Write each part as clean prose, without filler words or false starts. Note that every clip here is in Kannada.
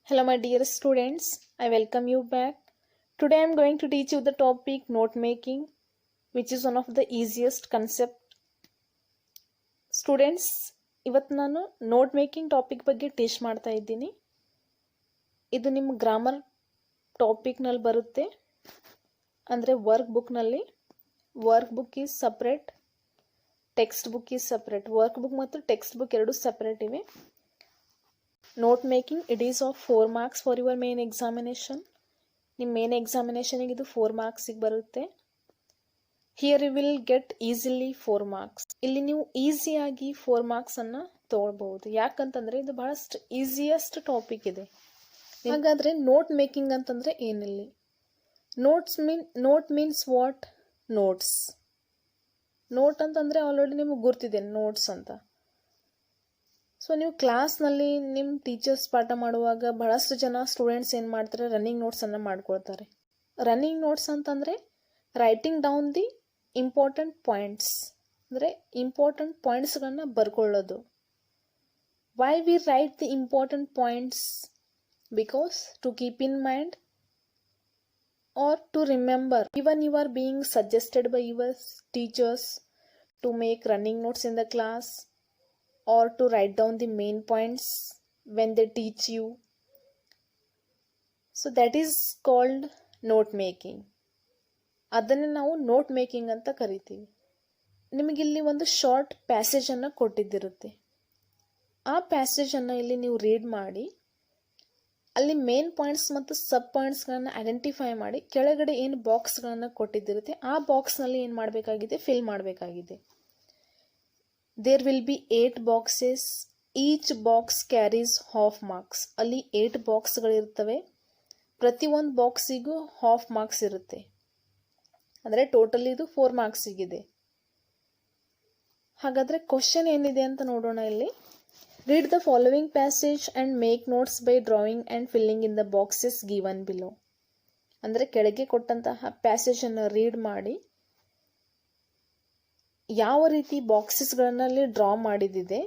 Hello my dear students, I welcome you back. Today I am going to teach you the topic note making, which is one of the easiest concept. Students, ಇವತ್ತು ನಾನು ನೋಟ್ ಮೇಕಿಂಗ್ ಟಾಪಿಕ್ ಬಗ್ಗೆ ಟೀಚ್ ಮಾಡ್ತಾ ಇದ್ದೀನಿ. ಇದು ನಿಮ್ಮ ಗ್ರಾಮರ್ ಟಾಪಿಕ್ನಲ್ಲಿ ಬರುತ್ತೆ. ಅಂದರೆ ವರ್ಕ್ ಬುಕ್ನಲ್ಲಿ work book is separate, text book is separate. Work book ಮತ್ತು ಟೆಕ್ಸ್ಟ್ ಬುಕ್ ಎರಡು ಸಪ್ರೇಟ್ ಇವೆ. Note making it is of 4 marks for your main examination. ನಿಮ್ಮ ಮೇನ್ ಎಕ್ಸಾಮಿನೇಷನಿಗೆ ಇದು 4 marksiಗೆ ಬರುತ್ತೆ. Here you will get easily 4 marks. ಇಲ್ಲಿ ನೀವು ಈಸಿಯಾಗಿ 4 marksಅನ್ನು ತೊಗೊಳ್ಬಹುದು. ಯಾಕಂತಂದರೆ ಇದು ಬಹಳಷ್ಟು ಈಸಿಯೆಸ್ಟ್ ಟಾಪಿಕ್ ಇದೆ. ಹಾಗಾದರೆ ನೋಟ್ ಮೇಕಿಂಗ್ ಅಂತಂದರೆ ಏನಿಲ್ಲಿ? Note means what? Notes. Note ಅಂತಂದರೆ ಆಲ್ರೆಡಿ ನಿಮಗೆ ಗೊತ್ತಿದೆ ನೋಟ್ಸ್ ಅಂತ. ಸೊ ನೀವು ಕ್ಲಾಸ್ನಲ್ಲಿ ನಿಮ್ಮ ಟೀಚರ್ಸ್ ಪಾಠ ಮಾಡುವಾಗ ಬಹಳಷ್ಟು ಜನ ಸ್ಟೂಡೆಂಟ್ಸ್ ಏನು ಮಾಡ್ತಾರೆ, ರನ್ನಿಂಗ್ ನೋಟ್ಸನ್ನು ಮಾಡ್ಕೊಳ್ತಾರೆ. ರನ್ನಿಂಗ್ ನೋಟ್ಸ್ ಅಂತಂದರೆ writing down the important points, ಅಂದರೆ ಇಂಪಾರ್ಟೆಂಟ್ ಪಾಯಿಂಟ್ಸ್ಗಳನ್ನ ಬರ್ಕೊಳ್ಳೋದು. Why we write the important points? Because to keep in mind or to remember. Even you are being suggested by your teachers to make running notes in the class, or to write down the main points when they teach you. So that is called note making. ಅದನ್ನೇ ನಾವು ನೋಟ್ ಮೇಕಿಂಗ್ ಅಂತ ಕರಿತೀವಿ. ನಿಮಗಿಲ್ಲಿ ಒಂದು ಶಾರ್ಟ್ ಪ್ಯಾಸೇಜನ್ನು ಕೊಟ್ಟಿದ್ದಿರುತ್ತೆ. ಆ ಪ್ಯಾಸೇಜನ್ನು ಇಲ್ಲಿ ನೀವು ರೀಡ್ ಮಾಡಿ ಅಲ್ಲಿ ಮೇನ್ ಪಾಯಿಂಟ್ಸ್ ಮತ್ತು ಸಬ್ ಪಾಯಿಂಟ್ಸ್ಗಳನ್ನು ಐಡೆಂಟಿಫೈ ಮಾಡಿ ಕೆಳಗಡೆ ಏನು ಬಾಕ್ಸ್ಗಳನ್ನು ಕೊಟ್ಟಿದ್ದಿರುತ್ತೆ ಆ ಬಾಕ್ಸ್ನಲ್ಲಿ ಏನು ಮಾಡಬೇಕಾಗಿದೆ, ಫಿಲ್ ಮಾಡಬೇಕಾಗಿದೆ. There will be 8 boxes. Each box carries half marks. ಅಲ್ಲಿ 8 ಬಾಕ್ಸ್ಗಳಿರ್ತವೆ. ಪ್ರತಿಯೊಂದು ಬಾಕ್ಸಿಗೂ ಹಾಫ್ ಮಾರ್ಕ್ಸ್ ಇರುತ್ತೆ. ಅಂದರೆ ಟೋಟಲ್ ಇದು 4 marksiಗಿದೆ. ಹಾಗಾದರೆ ಕ್ವಶನ್ ಏನಿದೆ ಅಂತ ನೋಡೋಣ ಇಲ್ಲಿ. Read the following passage and make notes by drawing and filling in the boxes given below. ಅಂದರೆ ಕೆಳಗೆ ಕೊಟ್ಟಂತಹ ಪ್ಯಾಸೇಜನ್ನು ರೀಡ್ ಮಾಡಿ ಯಾವ ರೀತಿ ಬಾಕ್ಸಸ್ಗಳಲ್ಲಿ ಡ್ರಾ ಮಾಡಿದಿದೆ,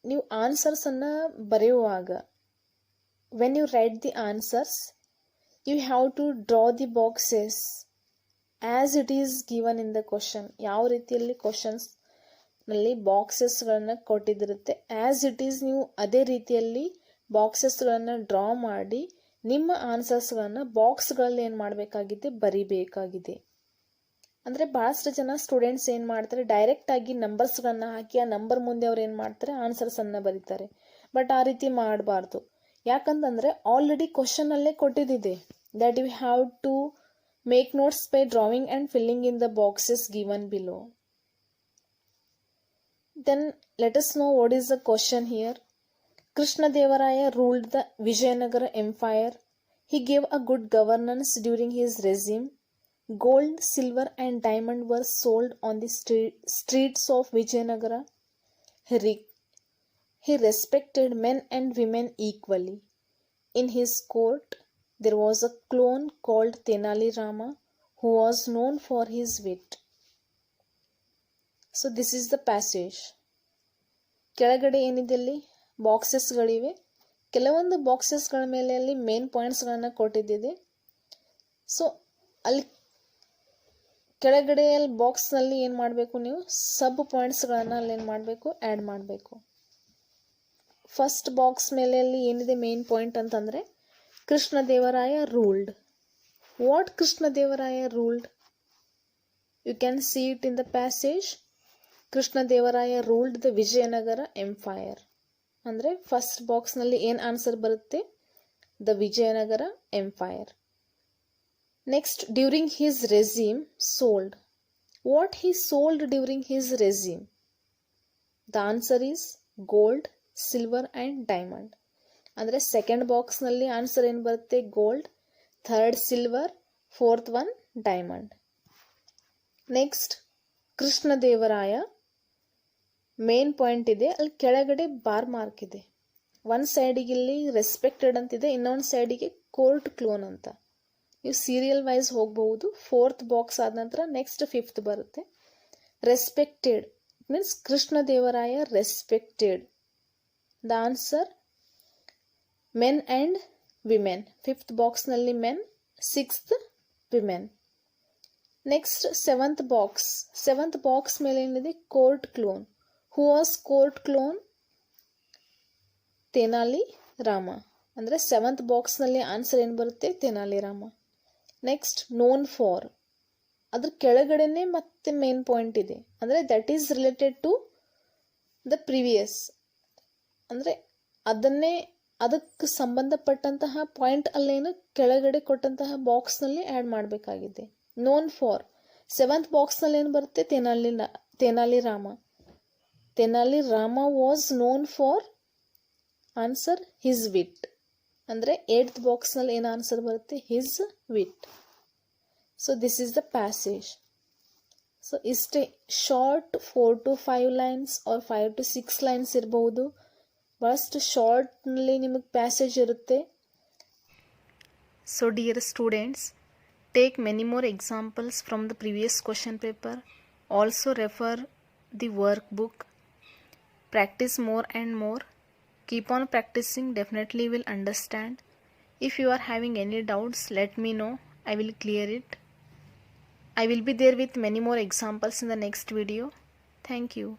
ನೀವು ಆನ್ಸರ್ಸನ್ನು ಬರೆಯುವಾಗ when you write the answers you have to draw the boxes as it is given in the question. ಯಾವ ರೀತಿಯಲ್ಲಿ ಕ್ವಶನ್ಸ್ನಲ್ಲಿ ಬಾಕ್ಸಸ್ಗಳನ್ನು ಕೊಟ್ಟಿದಿರುತ್ತೆ ಆ್ಯಸ್ ಇಟ್ ಈಸ್ ನೀವು ಅದೇ ರೀತಿಯಲ್ಲಿ ಬಾಕ್ಸಸ್ಗಳನ್ನು ಡ್ರಾ ಮಾಡಿ ನಿಮ್ಮ ಆನ್ಸರ್ಸ್ಗಳನ್ನು ಬಾಕ್ಸ್ಗಳಲ್ಲಿ ಏನು ಮಾಡಬೇಕಾಗಿದೆ, ಬರಿಬೇಕಾಗಿದೆ. ಅಂದರೆ ಭಾಳಷ್ಟು ಜನ ಸ್ಟೂಡೆಂಟ್ಸ್ ಏನು ಮಾಡ್ತಾರೆ, ಡೈರೆಕ್ಟಾಗಿ ನಂಬರ್ಸ್ಗಳನ್ನು ಹಾಕಿ ಆ ನಂಬರ್ ಮುಂದೆ ಅವ್ರು ಏನು ಮಾಡ್ತಾರೆ, ಆನ್ಸರ್ಸನ್ನು ಬರೀತಾರೆ. ಬಟ್ ಆ ರೀತಿ ಮಾಡಬಾರ್ದು. ಯಾಕಂತಂದರೆ ಆಲ್ರೆಡಿ ಕ್ವಶನಲ್ಲೇ ಕೊಟ್ಟಿದ್ದಿದೆ that you have to make notes by drawing and filling in the boxes given below. Then let us know what is the question here. Krishnadevaraya ruled the Vijayanagara empire. He gave a good governance during his regime. Gold, silver and diamond were sold on the streets of Vijayanagara. He respected men and women equally. In his court, there was a clone called Tenali Rama who was known for his wit. So this is the passage. ಕೆಳಗಡೆ ಏನಿದೆ ಅಲ್ಲಿ ಬಾಕ್ಸಸ್ಗಳಿವೆ. ಕೆಲವೊಂದು ಬಾಕ್ಸಸ್ಗಳ ಮೇಲೆ ಅಲ್ಲಿ ಮೇನ್ ಪಾಯಿಂಟ್ಸ್ಗಳನ್ನು ಕೊಟ್ಟಿದ್ದಿದೆ. ಸೊ ಅಲ್ಲಿ ಕೆಳಗಡೆ ಅಲ್ಲಿ ಬಾಕ್ಸ್ನಲ್ಲಿ ಏನು ಮಾಡಬೇಕು, ನೀವು ಸಬ್ ಪಾಯಿಂಟ್ಸ್ಗಳನ್ನು ಅಲ್ಲಿ ಏನು ಮಾಡಬೇಕು, ಆ್ಯಡ್ ಮಾಡಬೇಕು. ಫಸ್ಟ್ ಬಾಕ್ಸ್ ಮೇಲೆ ಅಲ್ಲಿ ಏನಿದೆ ಮೇನ್ ಪಾಯಿಂಟ್ ಅಂತಂದರೆ Krishnadevaraya ruled. What Krishnadevaraya ruled? You can see it in the passage. Krishnadevaraya ruled the Vijayanagara empire. ಅಂದರೆ ಫಸ್ಟ್ ಬಾಕ್ಸ್ನಲ್ಲಿ ಏನು ಆನ್ಸರ್ ಬರುತ್ತೆ, the Vijayanagara empire. Next, during his regime, sold. What he sold during his regime? The answer is gold, silver and diamond. ಅಂದರೆ ಸೆಕೆಂಡ್ ಬಾಕ್ಸ್ನಲ್ಲಿ ಆನ್ಸರ್ ಏನು ಬರುತ್ತೆ, gold, third silver, fourth one diamond. Next Krishnadevaraya main point ಇದೆ, ಅಲ್ಲಿ ಕೆಳಗಡೆ ಬಾರ್ ಮಾರ್ಕ್ ಇದೆ. ಒಂದು ಸೈಡಿಗೆ ಇಲ್ಲಿ ರೆಸ್ಪೆಕ್ಟೆಡ್ ಅಂತಿದೆ, ಇನ್ನೊಂದು ಸೈಡಿಗೆ ಕೋರ್ಟ್ ಕ್ಲೋನ್ ಅಂತ. ನೀವು ಸೀರಿಯಲ್ ವೈಸ್ ಹೋಗಬಹುದು. 4th ಬಾಕ್ಸ್ ಆದ ನಂತರ ನೆಕ್ಸ್ಟ್ 5th ಬರುತ್ತೆ. Respected means Krishnadevaraya respected. The answer men and women. 5th ಬಾಕ್ಸ್ನಲ್ಲಿ men, 6th women. Next 7th box. 7th box ಮೇಲೆ ಏನಿದೆ? Court clown. Who was court clown? Tenali Rama. ಅಂದರೆ 7th ಬಾಕ್ಸ್ನಲ್ಲಿ ಆನ್ಸರ್ ಏನು ಬರುತ್ತೆ? Tenali Rama. Next known for. ಅದ್ರ ಕೆಳಗಡೆನೆ ಮತ್ತೆ ಮೇನ್ ಪಾಯಿಂಟ್ ಇದೆ, ಅಂದರೆ that is related to the previous, ಅಂದರೆ ಅದಕ್ಕೆ ಸಂಬಂಧಪಟ್ಟಂತಹ ಪಾಯಿಂಟ್ ಅಲ್ಲೇನು ಕೆಳಗಡೆ ಕೊಟ್ಟಂತಹ ಬಾಕ್ಸ್ನಲ್ಲಿ ಆ್ಯಡ್ ಮಾಡಬೇಕಾಗಿದೆ. ನೋನ್ ಫಾರ್ 7th ಬಾಕ್ಸ್ನಲ್ಲಿ ಏನು ಬರುತ್ತೆ? Tenali Rama. Tenali Rama was known for answer his wit. ಅಂದರೆ 8th ಬಾಕ್ಸ್ನಲ್ಲಿ ಏನು ಆನ್ಸರ್ ಬರುತ್ತೆ? His wit. So this is the passage. So ಇಷ್ಟೇ short 4 to 5 lines or 5 to 6 lines ಇರಬಹುದು. ಭಾಳಷ್ಟು ಶಾರ್ಟ್ನಲ್ಲಿ ನಿಮಗೆ ಪ್ಯಾಸೇಜ್ ಇರುತ್ತೆ. So dear students, take many more examples from the previous question paper. Also refer the workbook. Practice more and more. Keep on practicing, definitely will understand. If you are having any doubts, let me know. I will clear it. I will be there with many more examples in the next video. Thank you.